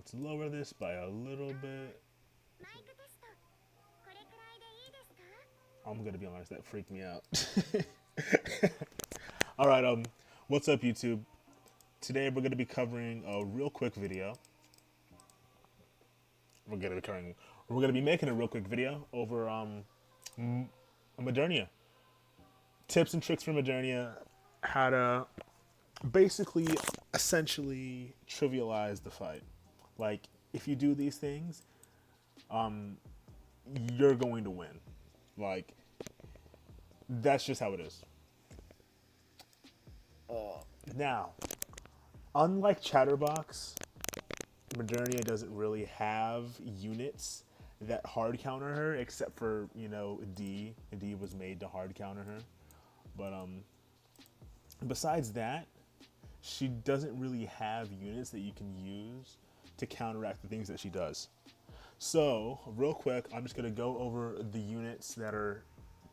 let's lower this by a little bit. I'm gonna be honest, that freaked me out. All right, what's up, YouTube? Today we're gonna be covering a real quick video. We're gonna be covering. We're gonna be making a real quick video over Modernia. Tips and tricks for Modernia. How to basically, essentially trivialize the fight. Like, if you do these things, you're going to win. Like, that's just how it is. Now, unlike Chatterbox, Modernia doesn't really have units that hard counter her, except for, D. D was made to hard counter her. But besides that, she doesn't really have units that you can use to counteract the things that she does. So, real quick, I'm just going to go over the units that are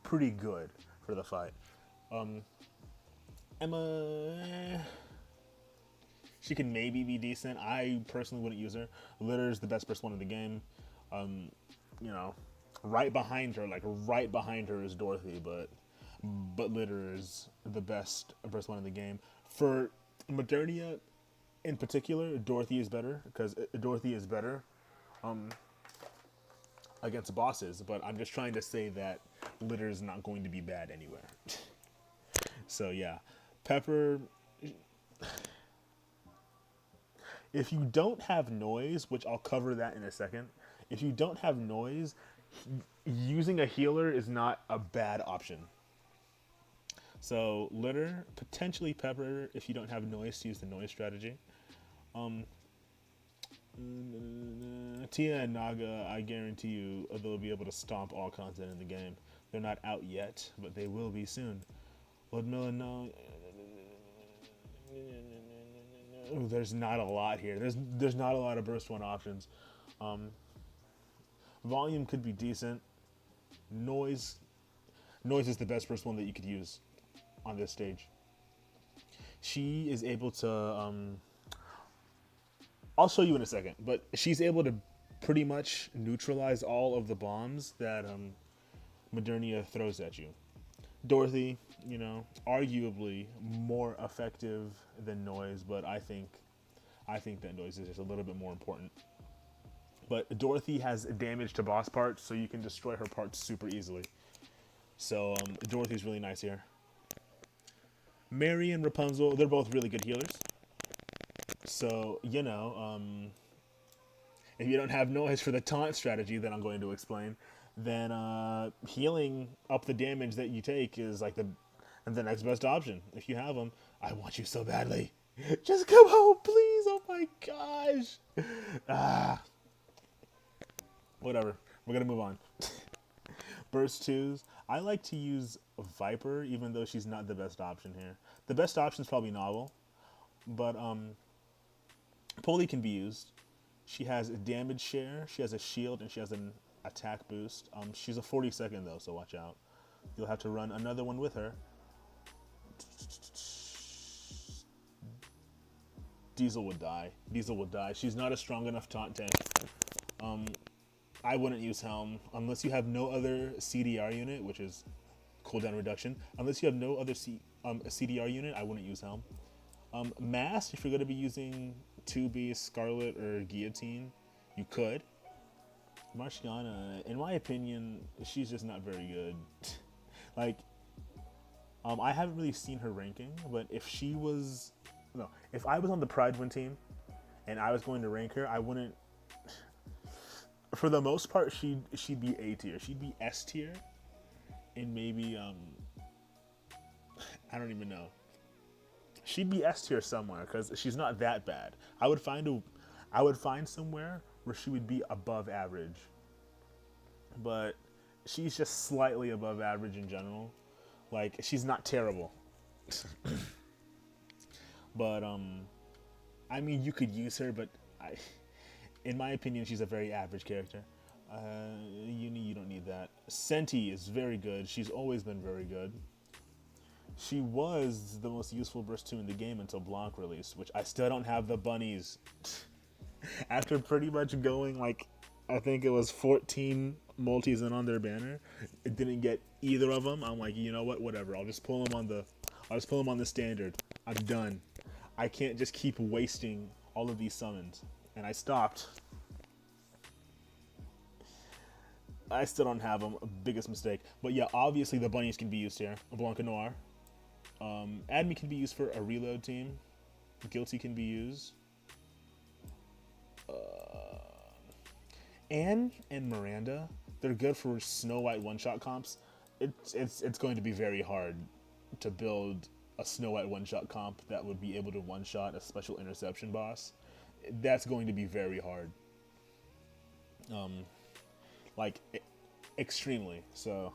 pretty good for the fight. Emma, she can maybe be decent. I personally wouldn't use her. Litter's the best first one in the game. Right behind her is Dorothy, but Litter is the best first one in the game. For Modernia in particular, Dorothy is better because Dorothy is better against bosses, but I'm just trying to say that Litter is not going to be bad anywhere. So yeah, Pepper, if you don't have noise, which I'll cover that in a second, if you don't have noise, using a healer is not a bad option. So Litter, potentially Pepper, if you don't have noise, to use the noise strategy. Tia and Naga, I guarantee you they'll be able to stomp all content in the game. They're not out yet, but they will be soon. Ludmilla, no. There's not a lot here. There's not a lot of burst one options. Volume could be decent. Noise is the best burst one that you could use on this stage. She is able to. I'll show you in a second, but she's able to pretty much neutralize all of the bombs that Modernia throws at you. Dorothy, arguably more effective than noise, but I think that noise is just a little bit more important. But Dorothy has damage to boss parts, so you can destroy her parts super easily. So Dorothy's really nice here. Mary and Rapunzel, they're both really good healers. So, if you don't have noise for the taunt strategy that I'm going to explain, then healing up the damage that you take is like the next best option. If you have them, I want you so badly. Just come home, please. Oh my gosh. Whatever. We're going to move on. Burst 2s. I like to use Viper, even though she's not the best option here. The best option is probably Novel. But Polly can be used. She has a damage share, she has a shield, and she has an attack boost. She's a 40-second though, so watch out. You'll have to run another one with her. Diesel would die. She's not a strong enough taunt tank. I wouldn't use Helm unless you have no other CDR unit, which is cooldown reduction. Unless you have no other CDR unit, I wouldn't use Helm. Mask, if you're going to be using 2B, Scarlet, or Guillotine, you could. Marciana, in my opinion, she's just not very good. I haven't really seen her ranking, but if I was on the Pride Win team and I was going to rank her, I wouldn't. For the most part, she'd be A tier. She'd be S tier, and maybe I don't even know. She'd be S tier somewhere because she's not that bad. I would find somewhere where she would be above average, but she's just slightly above average in general. Like, she's not terrible. But I mean, you could use her, but in my opinion, she's a very average character. You don't need that. Senti is very good. She's always been very good. She was the most useful burst 2 in the game until Blanc released, which I still don't have the bunnies. After pretty much going like, I think it was 14 multis in on their banner, it didn't get either of them. I'm like, you know what? Whatever. I'll just pull them on the standard. I'm done. I can't just keep wasting all of these summons, and I stopped. I still don't have them. Biggest mistake. But yeah, obviously the bunnies can be used here. Blanca Noir. Admi can be used for a reload team. Guilty can be used. Anne and Miranda, they're good for Snow White one-shot comps. It's going to be very hard to build a Snow White one-shot comp that would be able to one-shot a special interception boss. That's going to be very hard. Like extremely. So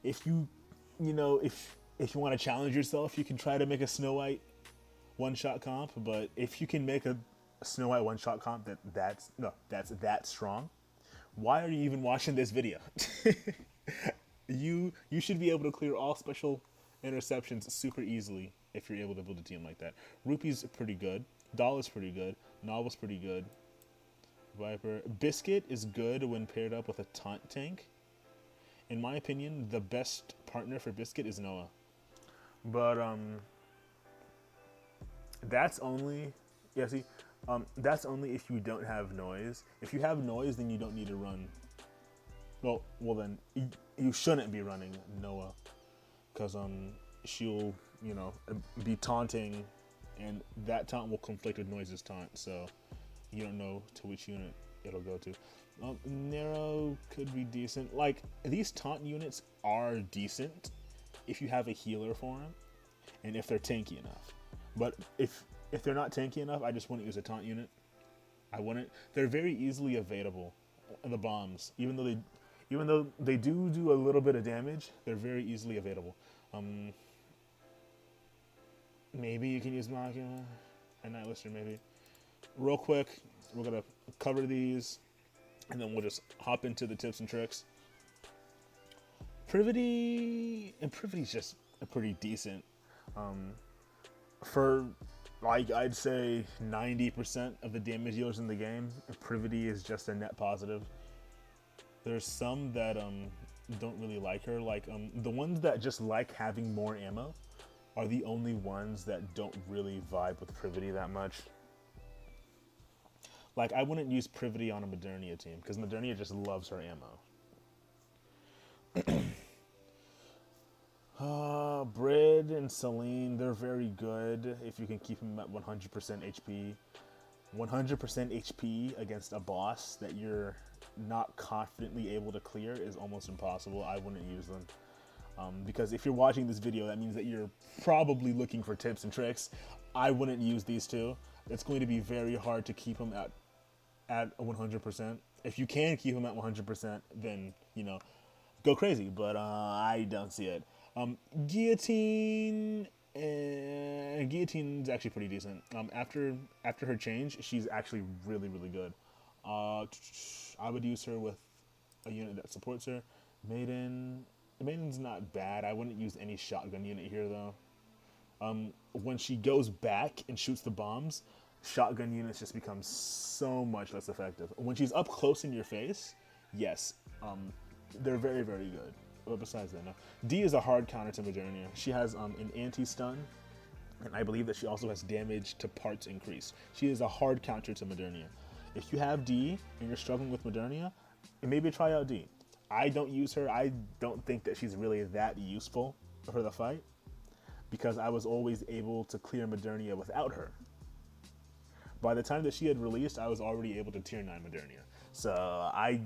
if if you want to challenge yourself, you can try to make a Snow White one-shot comp. But if you can make a Snow White one-shot comp that's that strong, why are you even watching this video? You should be able to clear all special interceptions super easily if you're able to build a team like that. Rupee's pretty good. Doll is pretty good. Novel's pretty good. Viper. Biscuit is good when paired up with a taunt tank. In my opinion, the best partner for Biscuit is Noah. But that's only that's only if you don't have noise. If you have noise, then you don't need to run. Well then you shouldn't be running Noah, because she'll be taunting, and that taunt will conflict with Noise's taunt. So you don't know to which unit it'll go to. Narrow could be decent. Like, these taunt units are decent if you have a healer for them, and if they're tanky enough. But if they're not tanky enough, I just wouldn't use a taunt unit. I wouldn't. They're very easily evadable. The bombs, even though they do a little bit of damage, they're very easily evadable. Maybe you can use Machina and Nightlister, maybe. Real quick, we're gonna cover these, and then we'll just hop into the tips and tricks. Privity's just pretty decent. For like, I'd say 90% of the damage dealers in the game, Privity is just a net positive. There's some that don't really like her. Like the ones that just like having more ammo are the only ones that don't really vibe with Privity that much. Like, I wouldn't use Privity on a Modernia team, because Modernia just loves her ammo. Brid and Celine, they're very good if you can keep them at 100% HP. 100% HP against a boss that you're not confidently able to clear is almost impossible. I wouldn't use them. Because if you're watching this video, that means that you're probably looking for tips and tricks. I wouldn't use these two. It's going to be very hard to keep them at 100%. If you can keep them at 100%, then, go crazy. But I don't see it. Guillotine Guillotine's actually pretty decent. After her change, she's actually really, really good. I would use her with a unit that supports her. Maiden's not bad. I wouldn't use any shotgun unit here, though. When she goes back and shoots the bombs, shotgun units just become so much less effective. When she's up close in your face, yes, they're very, very good. But besides that, no. D is a hard counter to Modernia. She has an anti-stun, and I believe that she also has damage to parts increase. She is a hard counter to Modernia. If you have D and you're struggling with Modernia, maybe try out D. I don't use her. I don't think that she's really that useful for the fight, because I was always able to clear Modernia without her. By the time that she had released, I was already able to tier 9 Modernia. So I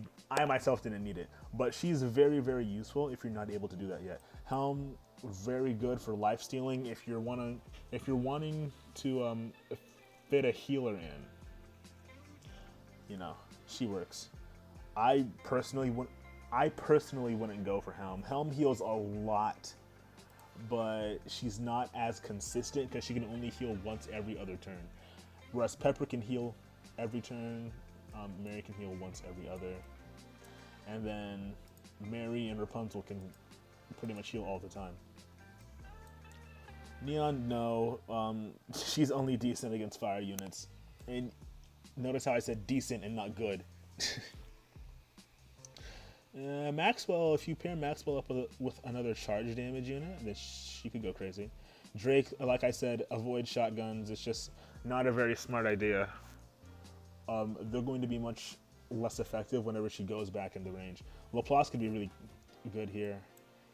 myself didn't need it. But she's very, very useful if you're not able to do that yet. Helm, very good for life stealing if you're wanting to fit a healer in. She works. I personally wouldn't go for Helm. Helm heals a lot, but she's not as consistent because she can only heal once every other turn. Whereas Pepper can heal every turn, Mary can heal once every other, and then Mary and Rapunzel can pretty much heal all the time. Neon, no, she's only decent against fire units, and Notice how I said decent and not good. Maxwell, if you pair Maxwell up with another charge damage unit, then she could go crazy. Drake, like I said, avoid shotguns. It's just not a very smart idea. They're going to be much less effective whenever she goes back in the range. Laplace could be really good here.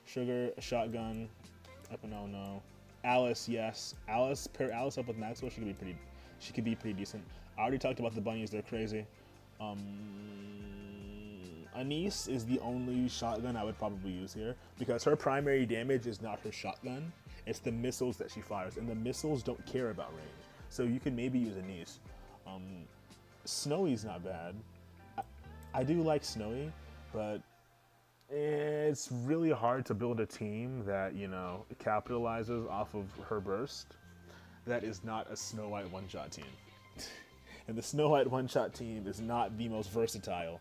Sugar, shotgun, Epinel, no. Alice, yes. Alice, pair Alice up with Maxwell, she could be pretty decent. I already talked about the bunnies, they're crazy. Anise is the only shotgun I would probably use here because her primary damage is not her shotgun, it's the missiles that she fires, and the missiles don't care about range. So you can maybe use Anise. Snowy's not bad. I do like Snowy, but it's really hard to build a team that, you know, capitalizes off of her burst. That is not a Snow White one-shot team. And the Snow White one-shot team is not the most versatile.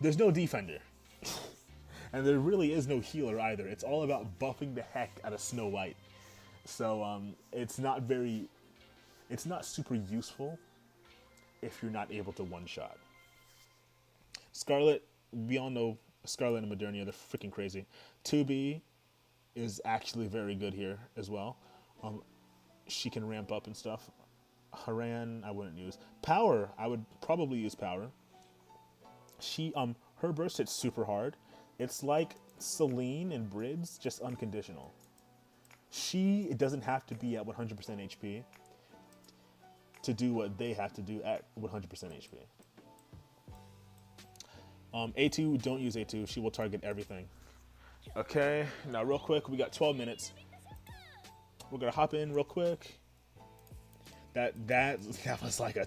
There's no defender. And there really is no healer either. It's all about buffing the heck out of Snow White. So it's not super useful if you're not able to one-shot. Scarlet, we all know Scarlet and Modernia, they're freaking crazy. 2B is actually very good here as well. She can ramp up and stuff. Haran, I wouldn't use. Power, I would probably use Power. Her burst hits super hard. It's like Celine and Brids, just unconditional. It doesn't have to be at 100% HP to do what they have to do at 100% HP. A2, don't use A2. She will target everything. Okay, now real quick, we got 12 minutes. We're gonna hop in real quick. That was like a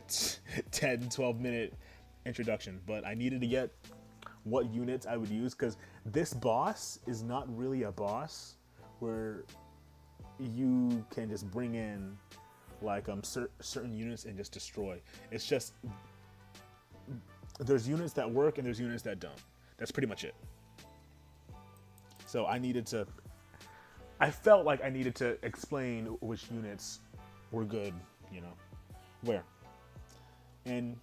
10, 12 minute introduction, but I needed to get what units I would use because this boss is not really a boss where you can just bring in like certain units and just destroy. It's just there's units that work and there's units that don't. That's pretty much it. So I felt like I needed to explain which units were good, you know, where. And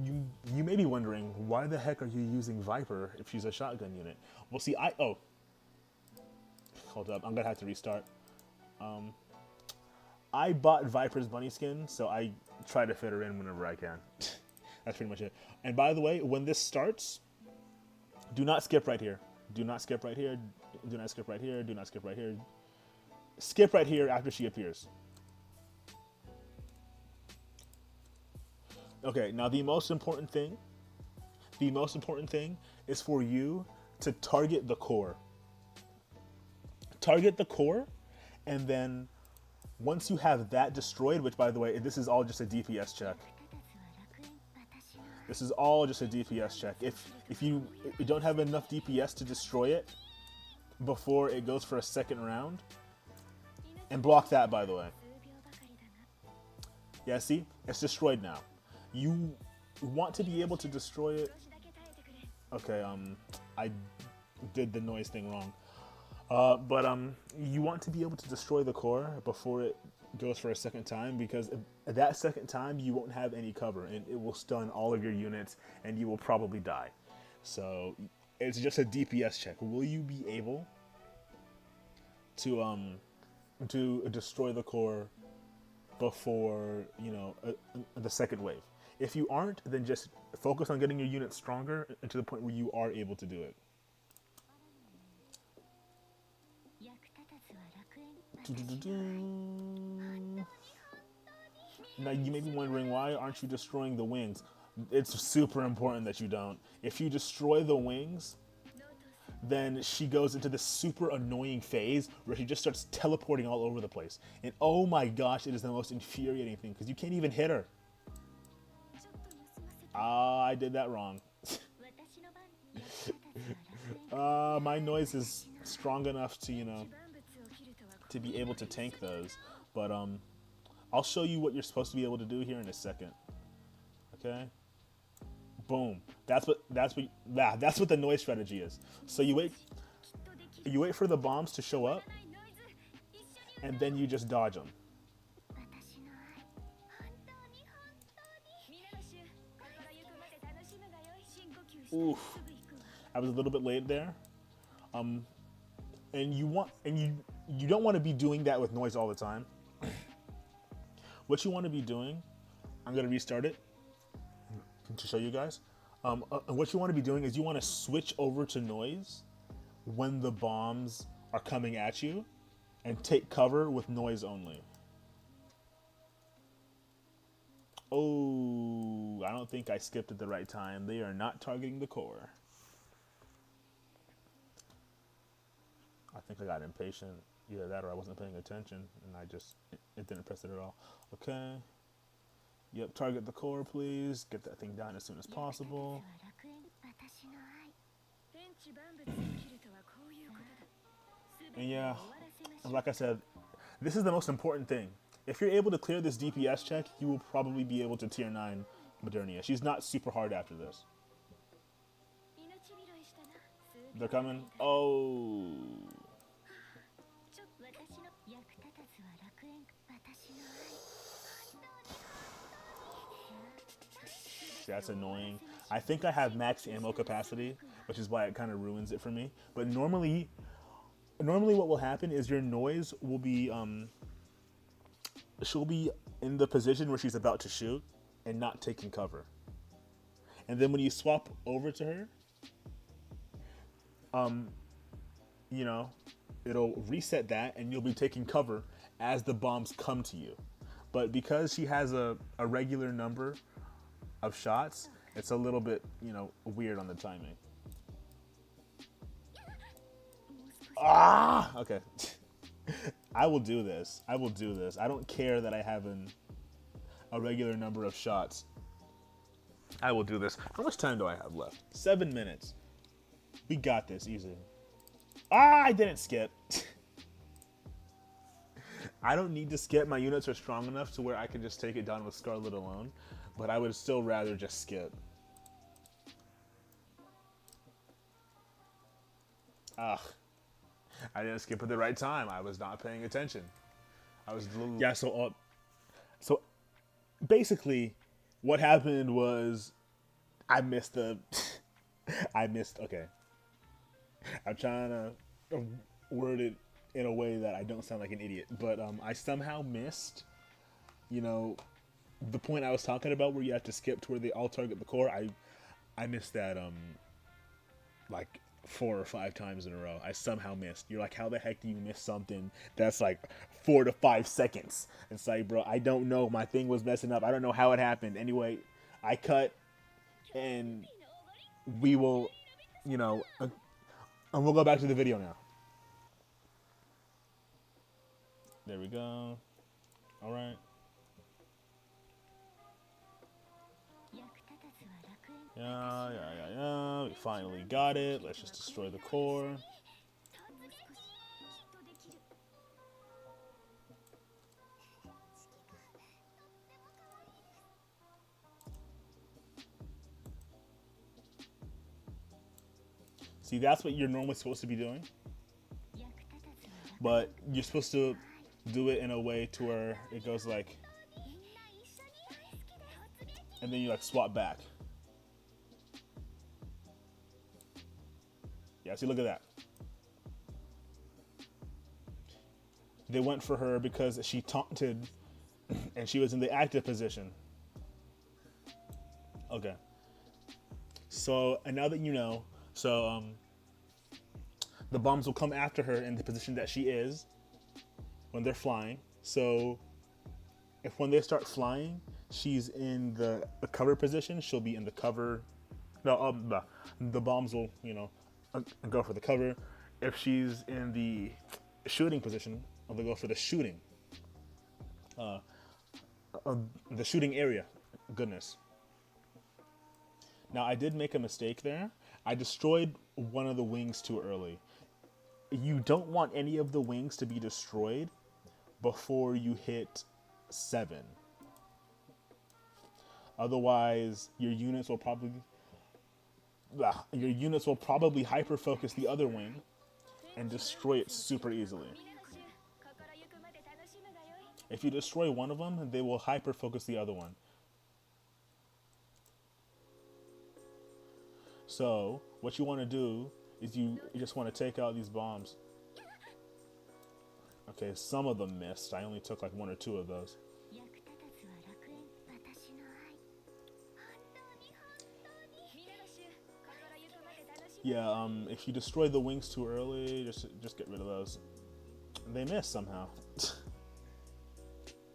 you may be wondering, why the heck are you using Viper if she's a shotgun unit? Well, see, hold up, I'm gonna have to restart. I bought Viper's bunny skin, so I try to fit her in whenever I can. That's pretty much it. And by the way, when this starts, do not skip right here. Do not skip right here. Do not skip right here. Do not skip right here. Skip right here after she appears. Okay, now the most important thing is for you to target the core. Target the core, and then once you have that destroyed, which by the way, this is all just a DPS check. This is all just a DPS check. If you don't have enough DPS to destroy it before it goes for a second round, and block that, by the way. Yeah, see? It's destroyed now. You want to be able to destroy it. Okay, I did the noise thing wrong. But you want to be able to destroy the core before it goes for a second time, because that second time you won't have any cover and it will stun all of your units and you will probably die. So it's just a DPS check. Will you be able to destroy the core before, you know, the second wave? If you aren't, then just focus on getting your units stronger to the point where you are able to do it. Now you may be wondering, why aren't you destroying the wings? It's super important that you don't. If you destroy the wings, then she goes into this super annoying phase where she just starts teleporting all over the place. And oh my gosh, it is the most infuriating thing because you can't even hit her. I did that wrong. My noise is strong enough to, you know, to be able to tank those. But I'll show you what you're supposed to be able to do here in a second. Okay? Boom. That's what the noise strategy is. So you wait for the bombs to show up, and then you just dodge them. Oof. I was a little bit late there. And you don't want to be doing that with noise all the time. What you want to be doing, I'm gonna restart it to show you guys. What you want to be doing is you want to switch over to noise when the bombs are coming at you, and take cover with noise only. Oh, I don't think I skipped at the right time. They are not targeting the core. I think I got impatient. Either that or I wasn't paying attention and it didn't press it at all. Okay. Yep, target the core, please. Get that thing down as soon as possible. And yeah, like I said, this is the most important thing. If you're able to clear this DPS check, you will probably be able to tier 9 Modernia. She's not super hard after this. They're coming. Oh. That's annoying. I think I have max ammo capacity, which is why it kind of ruins it for me. But normally what will happen is your noise will be, she'll be in the position where she's about to shoot and not taking cover. And then when you swap over to her, you know, it'll reset that and you'll be taking cover as the bombs come to you. But because she has a regular number of shots, it's a little bit, you know, weird on the timing. Ah, okay. I will do this. I will do this. I don't care that I have a regular number of shots. I will do this. How much time do I have left? 7 minutes. We got this easy. Ah, I didn't skip. I don't need to skip. My units are strong enough to where I can just take it down with Scarlet alone. But I would still rather just skip. Ugh. I didn't skip at the right time. I was not paying attention. I was a little... Yeah, so basically what happened was I missed okay. I'm trying to word it in a way that I don't sound like an idiot, but I somehow missed, you know, the point I was talking about where you have to skip to where they all target the core. I missed that like 4 or 5 times in a row. I somehow missed. You're like, how the heck do you miss something that's like 4 to 5 seconds? It's like, bro, I don't know. My thing was messing up. I don't know how it happened. Anyway, I cut, and we will, you know, and we'll go back to the video now. There we go. All right. Yeah. We finally got it. Let's just destroy the core. See, that's what you're normally supposed to be doing. But you're supposed to do it in a way to where it goes like, and then you like swap back. Yeah, see, look at that. They went for her because she taunted and she was in the active position. Okay. So, and now that you know, so the bombs will come after her in the position that she is when they're flying. So if when they start flying, she's in the cover position, she'll be in the cover. No, the bombs will, you know, go for the cover. If she's in the shooting position, they'll go for the shooting. The shooting area. Goodness. Now, I did make a mistake there. I destroyed one of the wings too early. You don't want any of the wings to be destroyed before you hit 7. Otherwise, your units will probably hyper focus the other wing and destroy it super easily. If you destroy one of them, they will hyper focus the other one. So what you want to do is you just want to take out these bombs. Okay, some of them missed. I only took like one or two of those. Yeah, if you destroy the wings too early, just get rid of those. They missed somehow.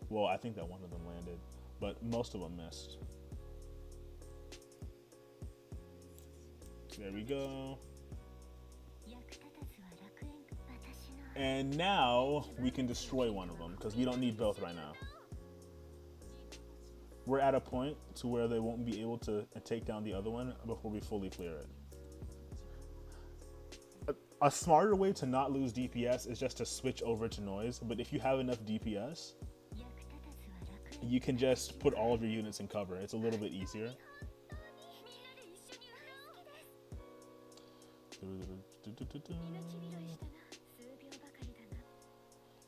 Well, I think that one of them landed, but most of them missed. There we go. And now we can destroy one of them because we don't need both right now. We're at a point to where they won't be able to take down the other one before we fully clear it. A smarter way to not lose DPS is just to switch over to noise, but if you have enough DPS, you can just put all of your units in cover. It's a little bit easier.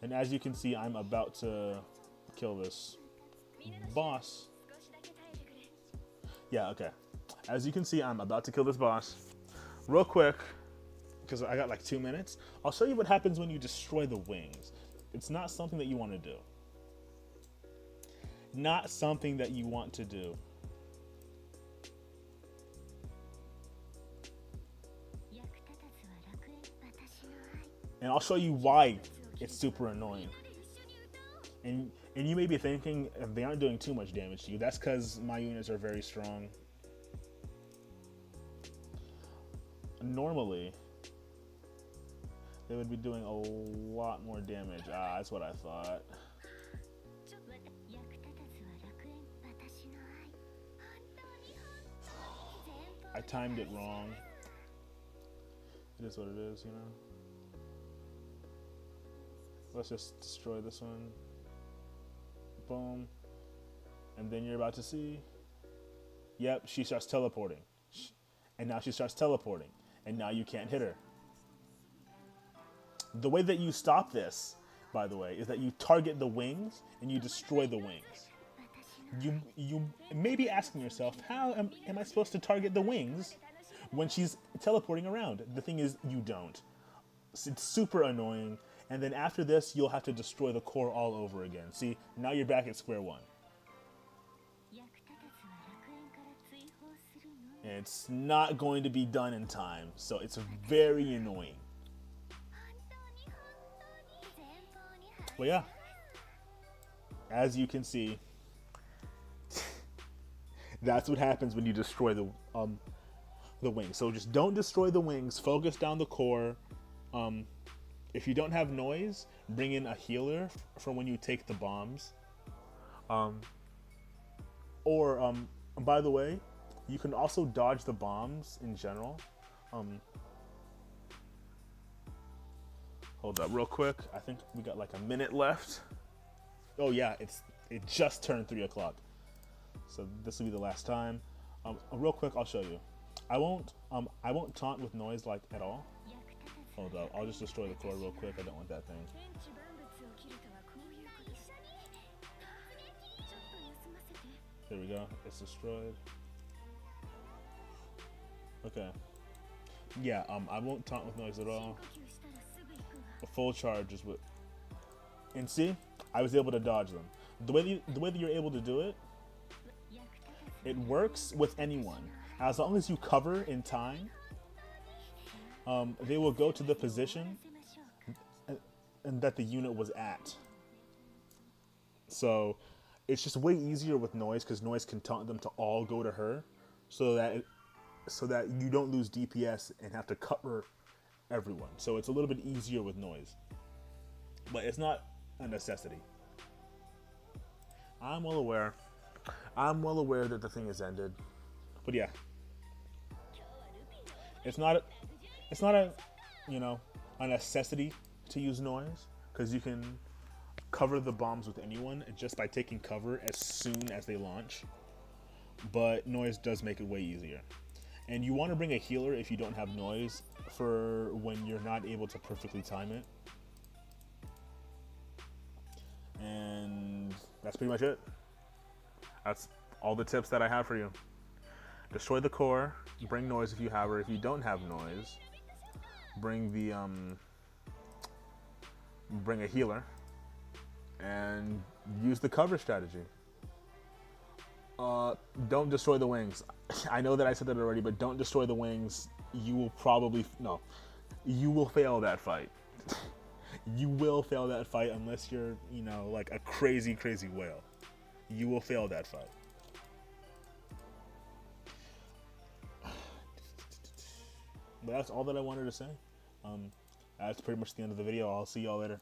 And as you can see, I'm about to kill this boss. Yeah, okay. As you can see, I'm about to kill this boss. Real quick, because I got like 2 minutes, I'll show you what happens when you destroy the wings. It's not something that you want to do. Not something that you want to do. And I'll show you why it's super annoying. And you may be thinking, they aren't doing too much damage to you. That's because my units are very strong. Normally, they would be doing a lot more damage. That's what I thought. I timed it wrong. It is what it is, you know? Let's just destroy this one. Boom. And then you're about to see. Yep, she starts teleporting. And now she starts teleporting. And now you can't hit her. The way that you stop this, by the way, is that you target the wings and you destroy the wings. You may be asking yourself, how am I supposed to target the wings when she's teleporting around? The thing is, you don't. It's super annoying. And then after this, you'll have to destroy the core all over again. See, now you're back at square one. And it's not going to be done in time, so it's very annoying. Well, yeah. As you can see, that's what happens when you destroy the wings. So just don't destroy the wings. Focus down the core. If you don't have noise, bring in a healer for when you take the bombs. By the way, you can also dodge the bombs in general. Hold up real quick. I think we got like a minute left. Oh yeah, it just turned 3 o'clock. So this will be the last time. Real quick, I'll show you. I won't taunt with noise like at all. Hold up, I'll just destroy the core real quick. I don't want that thing. There we go, it's destroyed. Okay. Yeah, I won't taunt with noise at all. A full charge is what. And see, I was able to dodge them. The way that you're able to do it, it works with anyone. As long as you cover in time, they will go to the position and that the unit was at. So it's just way easier with noise because noise can taunt them to all go to her, so that you don't lose DPS and have to cover everyone. So it's a little bit easier with noise, but it's not a necessity. I'm well aware that the thing has ended, but yeah, it's not a a necessity to use noise because you can cover the bombs with anyone just by taking cover as soon as they launch. But noise does make it way easier. And you want to bring a healer if you don't have noise for when you're not able to perfectly time it. And that's pretty much it. That's all the tips that I have for you. Destroy the core, Bring noise if you have her. If you don't have noise, bring the bring a healer, and use the cover strategy. Don't destroy the wings. I know that I said that already, but don't destroy the wings. You will probably no. You will fail that fight. You will fail that fight unless you're, you know, like a crazy, crazy whale. You will fail that fight. But that's all that I wanted to say. That's pretty much the end of the video. I'll see y'all later.